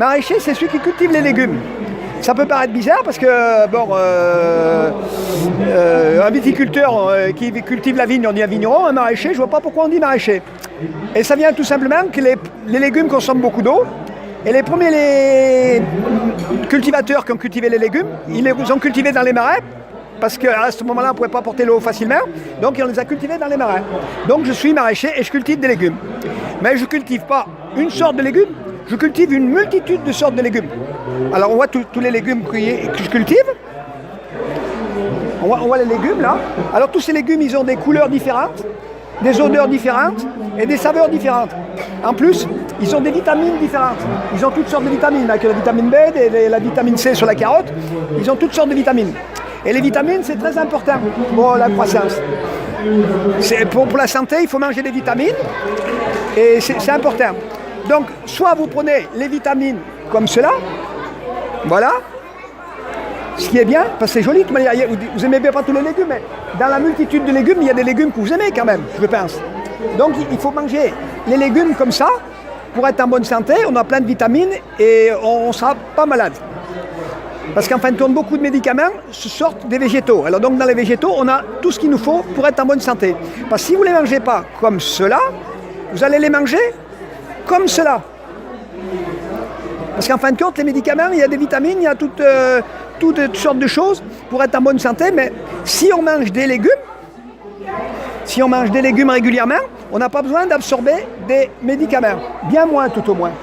Maraîcher, c'est celui qui cultive les légumes. Ça peut paraître bizarre parce que, bon, un viticulteur qui cultive la vigne, on dit un vigneron, un maraîcher, je ne vois pas pourquoi on dit maraîcher. Et ça vient tout simplement que les légumes consomment beaucoup d'eau. Et les premiers cultivateurs qui ont cultivé les légumes, ils les ont cultivés dans les marais, parce qu'à ce moment-là, on ne pouvait pas porter l'eau facilement, donc on les a cultivés dans les marais. Donc je suis maraîcher et je cultive des légumes. Mais je ne cultive pas une sorte de légumes, je cultive une multitude de sortes de légumes. Alors on voit tous les légumes que je cultive. On voit les légumes là. Alors tous ces légumes, ils ont des couleurs différentes, des odeurs différentes et des saveurs différentes. En plus, ils ont des vitamines différentes. Ils ont toutes sortes de vitamines, avec la vitamine B, la vitamine C sur la carotte. Ils ont toutes sortes de vitamines. Et les vitamines, c'est très important pour la croissance. Pour la santé, il faut manger des vitamines et c'est important. Donc, soit vous prenez les vitamines comme cela, voilà, ce qui est bien, parce que c'est joli, vous aimez bien pas tous les légumes, mais dans la multitude de légumes, il y a des légumes que vous aimez quand même, je pense. Donc, il faut manger les légumes comme ça, pour être en bonne santé, on a plein de vitamines et on ne sera pas malade. Parce qu'en fin de compte, beaucoup de médicaments sortent des végétaux. Alors donc dans les végétaux, on a tout ce qu'il nous faut pour être en bonne santé. Parce que si vous ne les mangez pas comme cela, vous allez les manger comme cela. Parce qu'en fin de compte, les médicaments, il y a des vitamines, il y a toutes sortes de choses pour être en bonne santé. Mais si on mange des légumes, régulièrement, on n'a pas besoin d'absorber des médicaments. Bien moins tout au moins.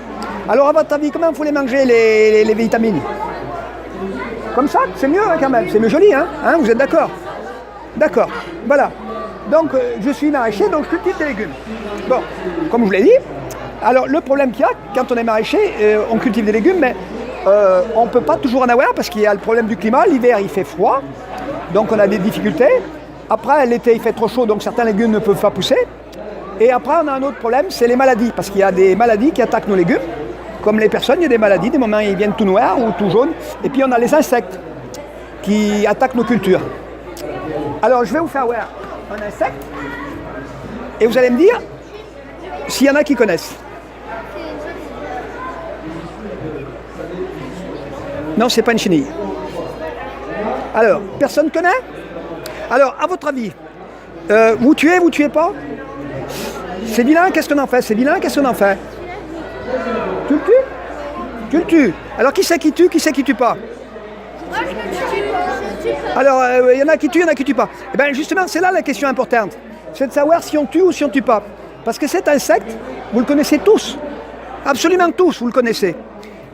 Alors à votre avis, comment il faut les manger les vitamines ? Comme ça, c'est mieux hein, quand même, c'est mieux joli, hein, vous êtes d'accord? D'accord, voilà. Donc je suis maraîcher, donc je cultive des légumes. Bon, comme je vous l'ai dit, alors le problème qu'il y a, quand on est maraîcher, on cultive des légumes, mais on ne peut pas toujours en avoir parce qu'il y a le problème du climat. L'hiver, il fait froid, donc on a des difficultés. Après, l'été, il fait trop chaud, donc certains légumes ne peuvent pas pousser. Et après, on a un autre problème, c'est les maladies, parce qu'il y a des maladies qui attaquent nos légumes. Comme les personnes, il y a des maladies, des moments ils viennent tout noirs ou tout jaunes. Et puis on a les insectes qui attaquent nos cultures. Alors je vais vous faire voir un insecte et vous allez me dire s'il y en a qui connaissent. Non, c'est pas une chenille. Alors, personne connaît? Alors, à votre avis, vous tuez pas? C'est vilain, qu'est-ce qu'on en fait? C'est vilain, qu'est-ce qu'on en fait? Tu le tues? Tu le tues. Alors qui c'est qui tue pas? Alors il y en a qui tuent, il y en a qui tuent pas. Et bien justement c'est là la question importante. C'est de savoir si on tue ou si on ne tue pas. Parce que cet insecte, vous le connaissez tous. Absolument tous, vous le connaissez.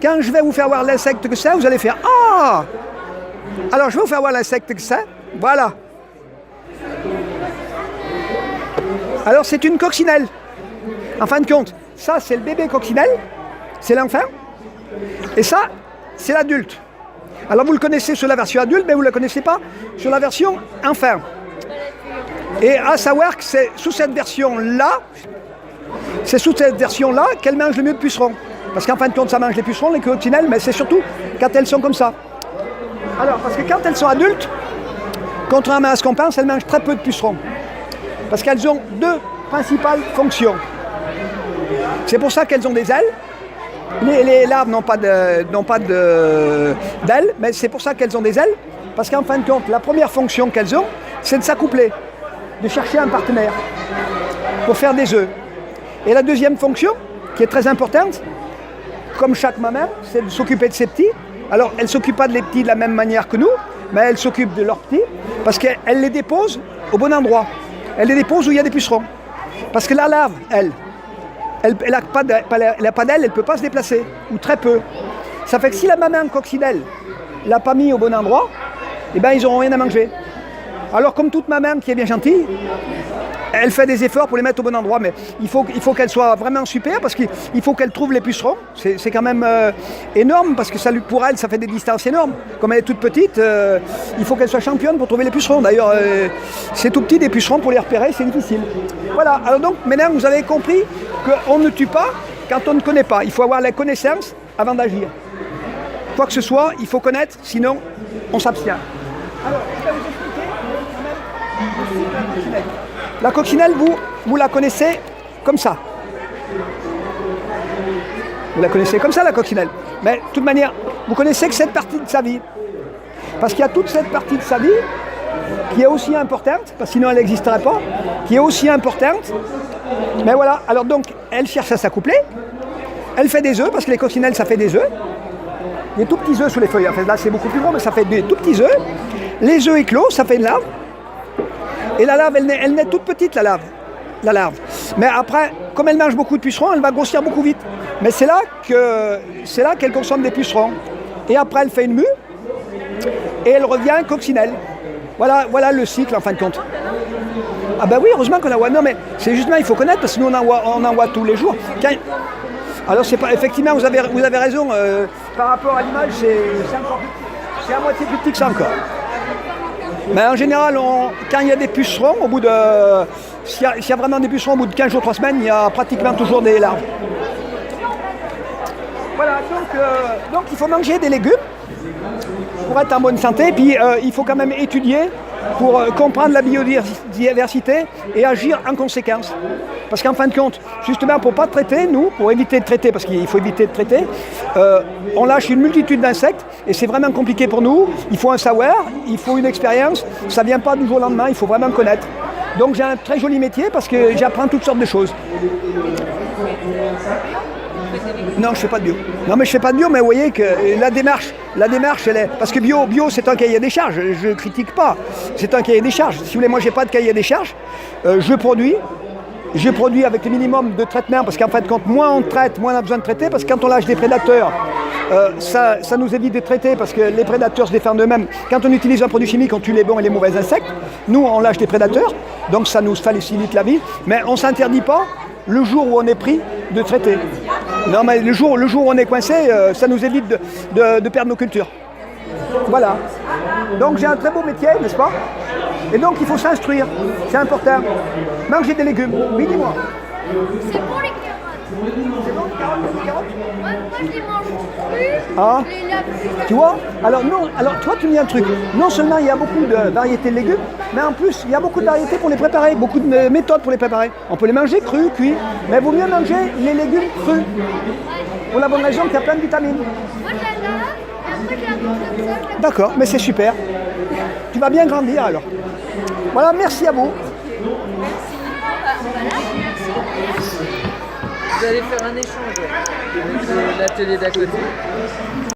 Quand je vais vous faire voir l'insecte que c'est, vous allez faire ah! Alors je vais vous faire voir l'insecte que c'est. Voilà. Alors c'est une coccinelle. En fin de compte, ça c'est le bébé coccinelle. C'est l'enfant, et ça, c'est l'adulte. Alors vous le connaissez sur la version adulte, mais vous ne le connaissez pas sur la version enfant. Et à savoir que c'est sous cette version-là, qu'elle mange le mieux de pucerons. Parce qu'en fin de compte, ça mange les pucerons, les coccinelles, mais c'est surtout quand elles sont comme ça. Alors, parce que quand elles sont adultes, contrairement à ce qu'on pense, elles mangent très peu de pucerons. Parce qu'elles ont deux principales fonctions. C'est pour ça qu'elles ont des ailes. Les larves n'ont pas d'ailes, mais c'est pour ça qu'elles ont des ailes, parce qu'en fin de compte, la première fonction qu'elles ont, c'est de s'accoupler, de chercher un partenaire pour faire des œufs. Et la deuxième fonction, qui est très importante, comme chaque maman, c'est de s'occuper de ses petits. Alors, elle ne s'occupe pas de les petits de la même manière que nous, mais elle s'occupe de leurs petits, parce qu'elle les dépose au bon endroit. Elle les dépose où il y a des pucerons. Parce que la larve, elle n'a pas d'aile, elle ne peut pas se déplacer, ou très peu. Ça fait que si la maman coccinelle ne l'a pas mis au bon endroit, eh ben, ils n'auront rien à manger. Alors comme toute maman qui est bien gentille, elle fait des efforts pour les mettre au bon endroit, mais il faut qu'elle soit vraiment super, parce qu'il faut qu'elle trouve les pucerons. C'est quand même énorme, parce que pour elle, ça fait des distances énormes. Comme elle est toute petite, il faut qu'elle soit championne pour trouver les pucerons. D'ailleurs, c'est tout petit, des pucerons, pour les repérer, c'est difficile. Voilà, alors donc maintenant vous avez compris qu'on ne tue pas quand on ne connaît pas. Il faut avoir la connaissance avant d'agir. Quoi que ce soit, il faut connaître, sinon on s'abstient. Alors, je vais vous expliquer. La coccinelle, vous la connaissez comme ça. Vous la connaissez comme ça, la coccinelle. Mais de toute manière, vous connaissez que cette partie de sa vie. Parce qu'il y a toute cette partie de sa vie qui est aussi importante, parce que sinon elle n'existerait pas, qui est aussi importante. Mais voilà, alors donc, elle cherche à s'accoupler. Elle fait des œufs, parce que les coccinelles, ça fait des œufs. Des tout petits œufs sous les feuilles. En fait, là, c'est beaucoup plus gros, mais ça fait des tout petits œufs. Les œufs éclosent, ça fait une larve. Et la larve, elle naît toute petite, la larve. Mais après, comme elle mange beaucoup de pucerons, elle va grossir beaucoup vite. Mais c'est là qu'elle consomme des pucerons. Et après, elle fait une mue, et elle revient coccinelle. Voilà le cycle, en fin de compte. Ah ben oui, heureusement qu'on en voit. Non, mais c'est justement, il faut connaître, parce que nous, on en voit tous les jours. Alors, c'est pas, effectivement, vous avez raison, par rapport à l'image, c'est à moitié plus petit que ça encore. Mais en général, quand il y a des pucerons, s'il y a vraiment des pucerons, au bout de 15 jours, 3 semaines, il y a pratiquement toujours des larves. Voilà, donc il faut manger des légumes pour être en bonne santé, puis il faut quand même étudier pour comprendre la biodiversité et agir en conséquence. Parce qu'en fin de compte, justement, pour ne pas traiter, pour éviter de traiter, parce qu'il faut éviter de traiter, on lâche une multitude d'insectes et c'est vraiment compliqué pour nous. Il faut un savoir, il faut une expérience, ça ne vient pas du jour au lendemain, il faut vraiment connaître. Donc j'ai un très joli métier parce que j'apprends toutes sortes de choses. Non, je ne fais pas de bio. Non, mais je ne fais pas de bio, mais vous voyez que la démarche, elle est... Parce que bio, c'est un cahier des charges, je ne critique pas. C'est un cahier des charges. Si vous voulez, moi, je n'ai pas de cahier des charges. Je produis avec le minimum de traitement, parce qu'en fin de compte, moins on traite, moins on a besoin de traiter, parce que quand on lâche des prédateurs, ça nous évite de traiter, parce que les prédateurs se défendent eux-mêmes. Quand on utilise un produit chimique, on tue les bons et les mauvais insectes. Nous, on lâche des prédateurs, donc ça nous facilite la vie, mais on ne s'interdit pas, le jour où on est pris, de traiter. Non, mais le jour où on est coincé, ça nous évite de perdre nos cultures. Voilà. Donc j'ai un très beau métier, n'est-ce pas? Et donc il faut s'instruire, c'est important. Manger des légumes. Oui, dis-moi. C'est bon les carottes. C'est bon les carottes? Moi je les mange crues, Ah. je les lave juste Tu vois? Alors tu vois, tu me dis un truc. Non seulement il y a beaucoup de variétés de légumes, mais en plus il y a beaucoup de variétés pour les préparer, beaucoup de méthodes pour les préparer. On peut les manger crus, cuits, mais il vaut mieux manger les légumes crus. Pour la bonne raison qu'il y a plein de vitamines. Moi je la lave, et après je la mange comme ça. D'accord, mais c'est super. Tu vas bien grandir alors. Voilà, merci à vous. Vous allez faire un échange avec l'atelier d'à côté.